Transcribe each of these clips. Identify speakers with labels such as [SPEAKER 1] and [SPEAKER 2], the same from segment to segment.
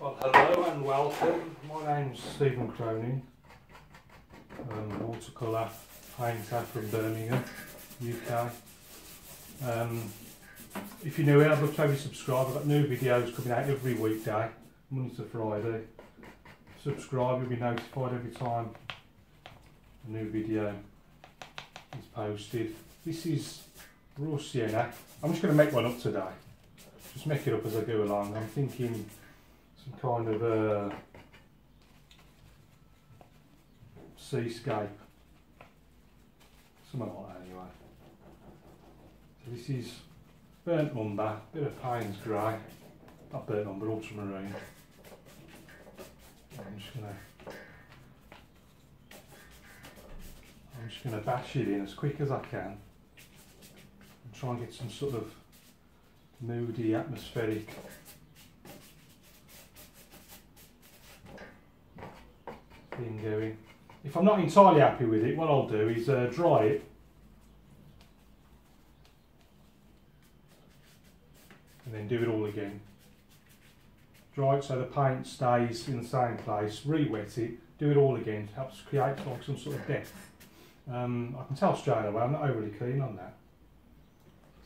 [SPEAKER 1] Well, hello and welcome. My name's Steven Cronin, watercolour painter from Birmingham, UK. If you're new here, I'd love to have you subscribe. I've got new videos coming out every weekday, Monday to Friday. Subscribe, you'll be notified every time a new video is posted. This is raw sienna. I'm just going to make one up today. Just make it up as I go along. I'm thinking some kind of seascape, something like that anyway. So this is burnt umber, bit of Payne's grey, not burnt umber, ultramarine. I'm just gonna bash it in as quick as I can and try and get some sort of moody, atmospheric thing going. If I'm not entirely happy with it, what I'll do is dry it and then do it all again. Dry it so the paint stays in the same place, re-wet it, do it all again. It helps create like some sort of depth. I can tell straight away I'm not overly keen on that.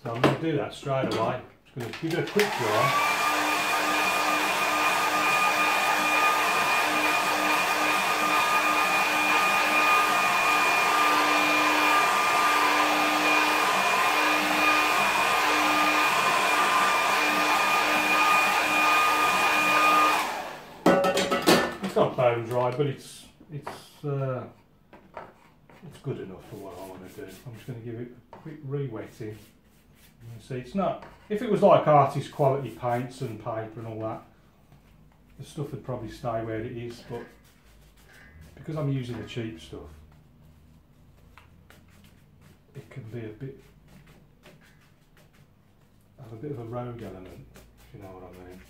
[SPEAKER 1] So I'm going to do that straight away. I'm just going to give it a quick dry. It's not bone dry, but it's good enough for what I want to do. I'm just going to give it a quick re-wetting. You see, it's not. If it was like artist quality paints and paper and all that, the stuff would probably stay where it is. But because I'm using the cheap stuff, it can be have a bit of a rogue element, if you know what I mean.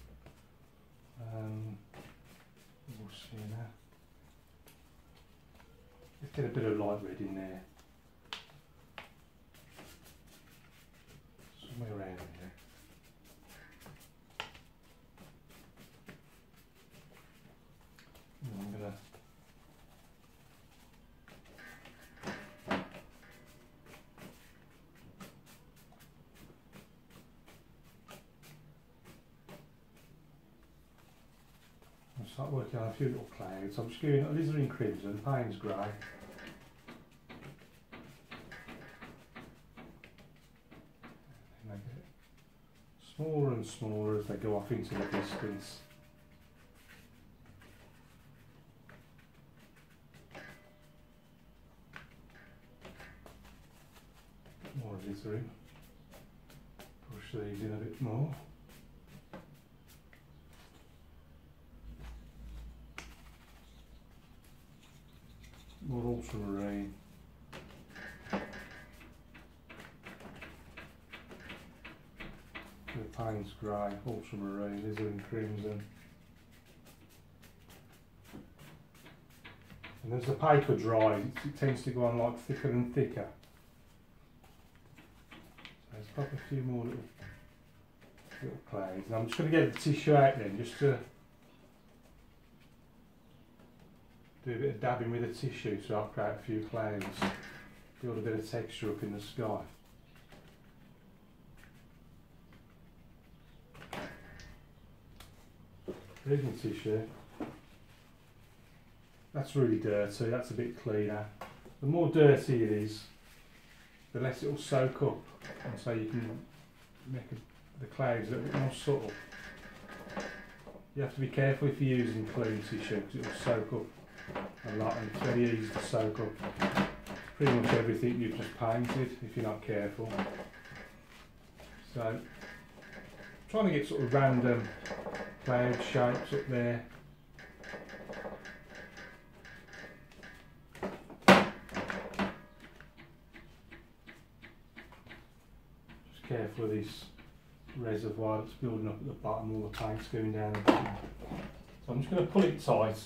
[SPEAKER 1] We'll see now. Let's get a bit of light red in there. Somewhere around there. And I'm going to start working on a few little clouds. I'm just doing alizarin crimson, Payne's grey. Make it smaller and smaller as they go off into the distance. More alizarin. Push these in a bit more. More ultramarine. The Payne's grey, ultramarine, alizarin crimson. And as the paper dries, it tends to go on like thicker and thicker. So let's pop a few more little clouds. And I'm just going to get the tissue out then, just to do a bit of dabbing with the tissue so I'll create a few clouds, build a bit of texture up in the sky. Here's my tissue. That's really dirty, that's a bit cleaner. The more dirty it is, the less it will soak up, and so you can make the clouds a little bit more subtle. You have to be careful if you're using clean tissue because it will soak up a lot, and it's very easy to soak up pretty much everything you've just painted if you're not careful. So trying to get sort of random cloud shapes up there. Just careful of this reservoir that's building up at the bottom, all the paint's going down the bottom. So I'm just going to pull it tight.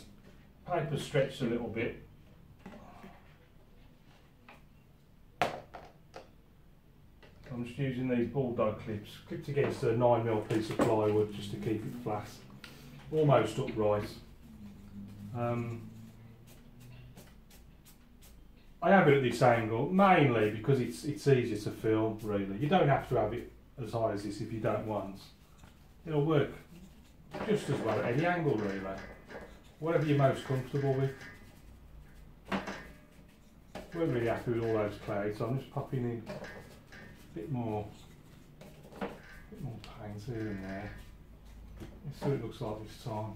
[SPEAKER 1] Paper stretched a little bit. I'm just using these bulldog clips, clipped against a 9mm piece of plywood just to keep it flat. almost upright. I have it at this angle mainly because it's easier to film. Really, you don't have to have it as high as this if you don't want. It'll work just as well at any angle really. Whatever you're most comfortable with. We're really happy with all those clouds, so I'm just popping in a bit more paint here and there. Let's see what it looks like this time.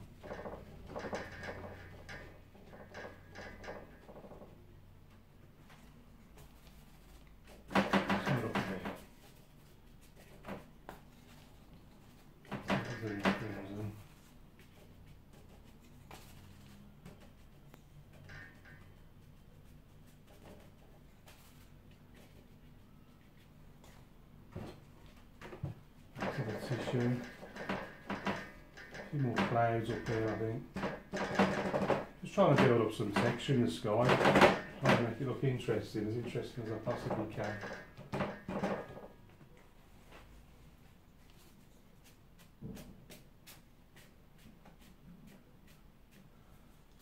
[SPEAKER 1] Tissue. A few more clouds up there, I think. Just trying to build up some texture in the sky. Trying to make it look interesting as I possibly can.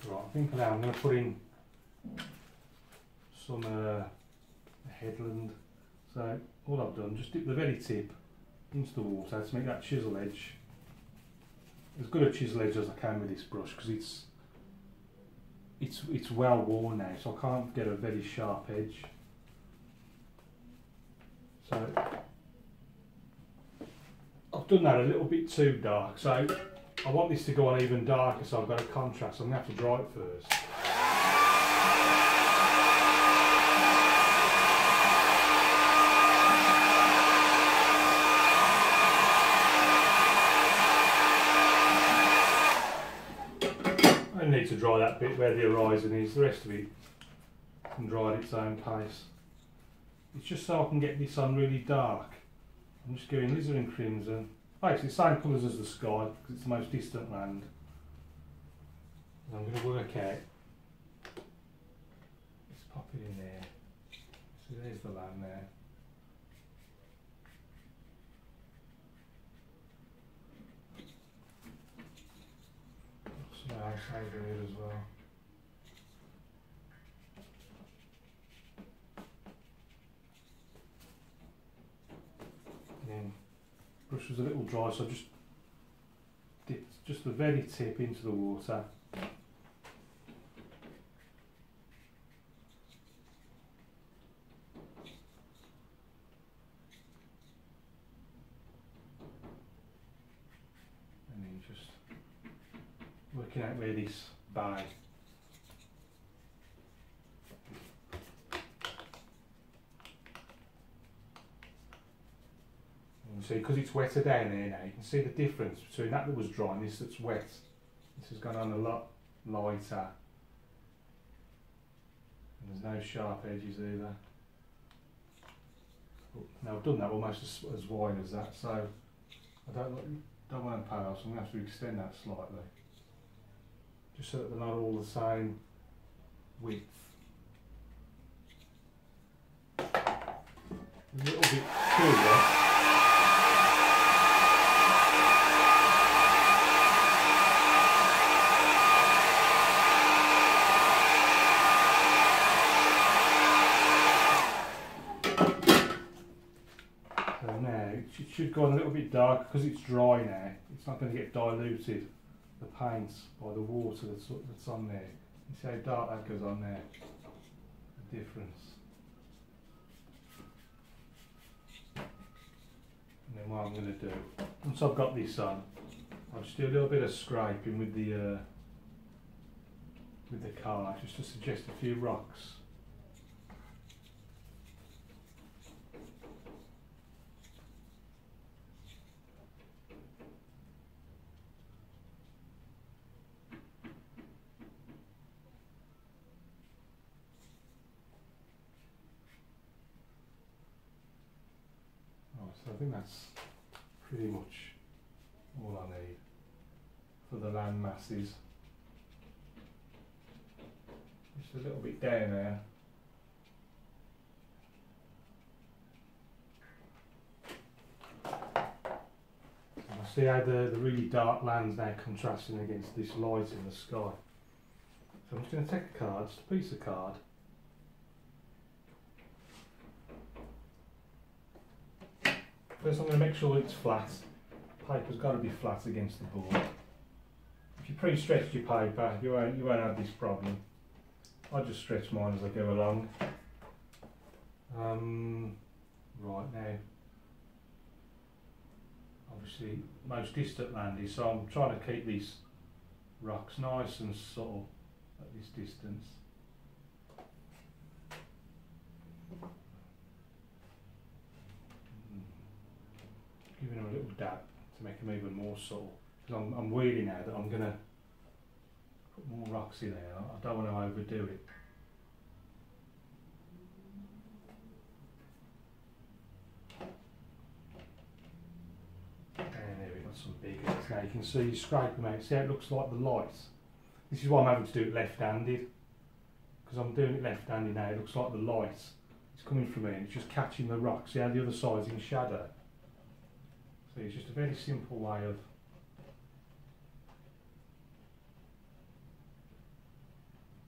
[SPEAKER 1] Right, I think now I'm going to put in some headland. So all I've done, just dip the very tip into the water to make that chisel edge as good a chisel edge as I can with this brush, because it's well worn now, so I can't get a very sharp edge. So I've done that a little bit too dark, so I want this to go on even darker, so I've got a contrast, so I'm going to have to dry it first. I need to dry that bit where the horizon is, the rest of it can dry at its own pace. It's just so I can get this on really dark. I'm just going lizard and crimson. Basically the same colours as the sky because it's the most distant land. And I'm going to work out, let's pop it in there. So there's the land there. Some house over here as well. And then brush was a little dry, so I just dipped just the very tip into the water. And then just working out where this bay. So because it's wetter down there now, you can see the difference between that was dry and this that's wet. This has gone on a lot lighter. And there's no sharp edges either. But now I've done that almost as wide as that, so I don't want to pale, so I'm going to have to extend that slightly. Just so that they're not all the same width. A little bit cooler. It should go on a little bit darker because it's dry now. It's not going to get diluted, the paint, by the water that's on there. You see how dark that goes on there? The difference. And then what I'm going to do, once I've got this on, I'll just do a little bit of scraping with the card, just to suggest a few rocks. So I think that's pretty much all I need for the land masses. Just a little bit down there. My See how the really dark land's now contrasting against this light in the sky. So I'm just going to take a card, just a piece of card. First I'm going to make sure it's flat. The paper's got to be flat against the board. If you pre-stretched your paper, you won't have this problem. I just stretch mine as I go along. Right now, obviously most distant land is, so I'm trying to keep these rocks nice and subtle at this distance. Giving them a little dab to make them even more subtle, because I'm wheeling now that I'm going to put more rocks in there. I don't want to overdo it. Some big ones now. You can see you scrape them out. See how it looks like the light? This is why I'm having to do it left-handed, because I'm doing it left-handed now. It looks like the light is coming from here and it's just catching the rock. See how the other side's in shadow? So it's just a very simple way of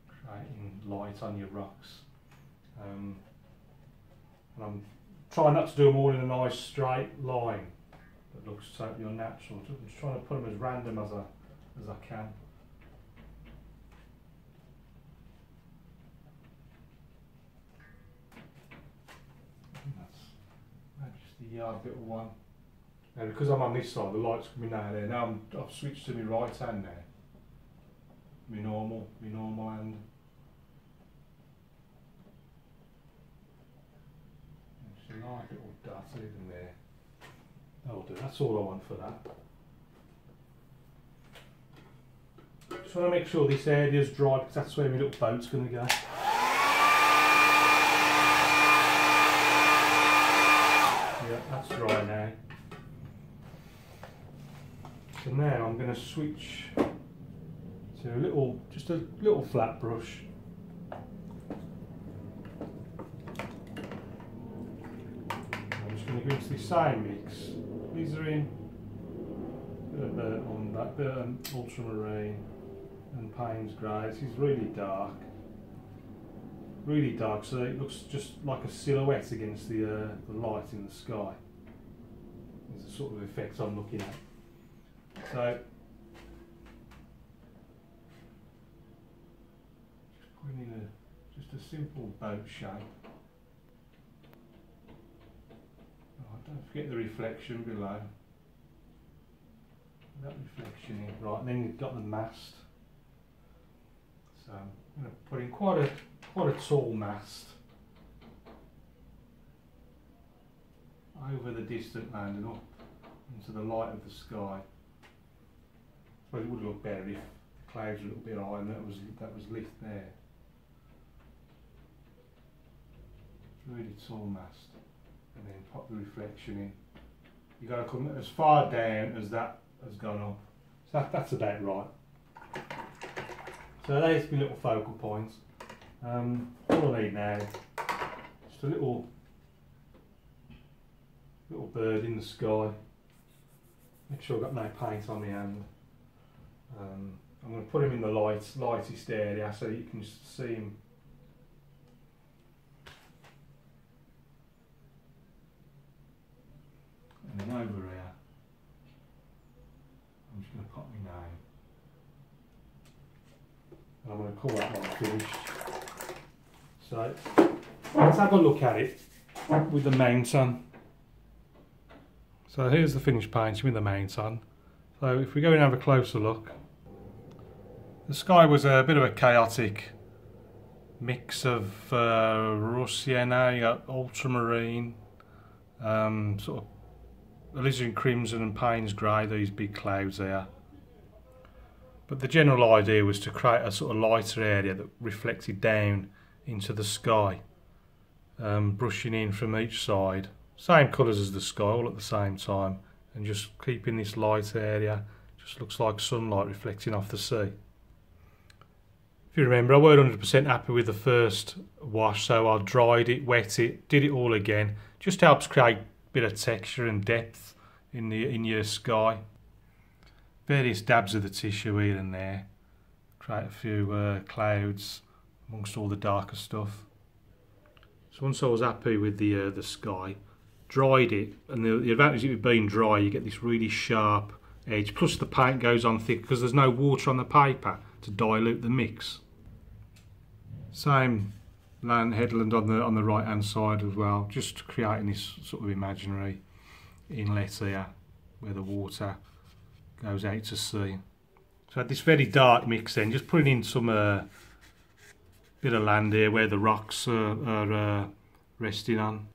[SPEAKER 1] creating light on your rocks. And I'm trying not to do them all in a nice straight line that looks totally unnatural. I'm just trying to put them as random as I can. That's maybe just a yard little one. Now because I'm on this side, the light's coming down there. Now I've switched to my right hand now. My normal hand. Just a nice little dot even there. That'll do, that's all I want for that. Just want to make sure this area's dry, because that's where my little boat's going to go. Yeah, that's dry now. So now I'm going to switch to just a little flat brush. I'm just going to go into the same mix. These are in on that bit ultramarine and Payne's grey. This is really dark, so it looks just like a silhouette against the light in the sky. It's the sort of effect I'm looking at. So just putting in just a simple boat shape. Don't forget the reflection below. That reflection in, right, and then you've got the mast. So I'm going to put in quite a tall mast over the distant land and up into the light of the sky. Well, it would look better if the clouds were a little bit high and that was lit there. Really tall mast. And then pop the reflection in. You've got to come as far down as that has gone up. So that's about right. So there's my little focal points. All I need now, just a little bird in the sky. Make sure I've got no paint on my hand. I'm going to put him in the lightest area so you can just see him. And then over here, I'm just going to pop my name. And I'm going to call that one finished. So let's have a look at it with the mount on. So here's the finished painting with the mount on. So if we go and have a closer look, the sky was a bit of a chaotic mix of rust sienna, you got ultramarine, sort of alizarin crimson and Payne's grey, these big clouds there. But the general idea was to create a sort of lighter area that reflected down into the sky, brushing in from each side. Same colours as the sky, all at the same time, and just keeping this light area, just looks like sunlight reflecting off the sea. If you remember, I weren't 100% happy with the first wash, so I dried it, wet it, did it all again. Just helps create a bit of texture and depth in your sky. various dabs of the tissue here and there, create a few clouds amongst all the darker stuff. So once I was happy with the sky, dried it, and the advantage of it being dry, you get this really sharp edge, plus the paint goes on thick because there's no water on the paper to dilute the mix. Same headland on the right hand side as well, just creating this sort of imaginary inlet here where the water goes out to sea. So I had this very dark mix then, just putting in some bit of land here where the rocks are resting on.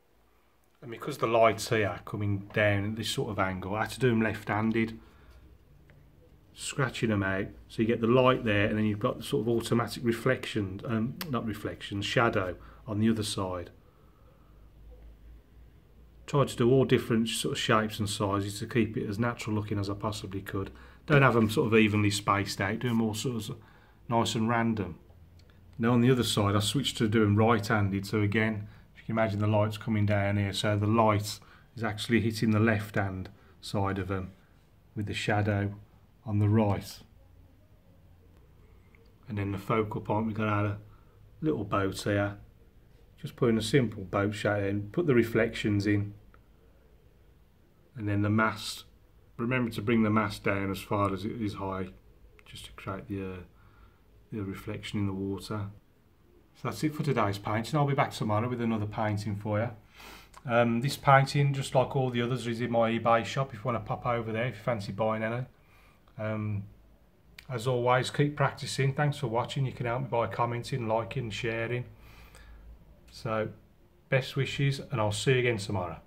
[SPEAKER 1] And because the light's here coming down at this sort of angle, I had to do them left-handed, scratching them out so you get the light there, and then you've got the sort of automatic reflection, not reflection, shadow on the other side. Tried to do all different sort of shapes and sizes to keep it as natural looking as I possibly could. Don't have them sort of evenly spaced out, do them all sort of nice and random. Now on the other side I switched to doing right-handed, so again, if you can imagine the light's coming down here, so the light is actually hitting the left-hand side of them with the shadow on the right. And then the focal point, we've got a little boat here, just putting a simple boat shape in, put the reflections in, and then the mast. Remember to bring the mast down as far as it is high, just to create the reflection in the water. So that's it for today's painting. I'll be back tomorrow with another painting for you. This painting, just like all the others, is in my eBay shop if you want to pop over there if you fancy buying any. As always, keep practicing. Thanks for watching. You can help me by commenting, liking, sharing. So best wishes, and I'll see you again tomorrow.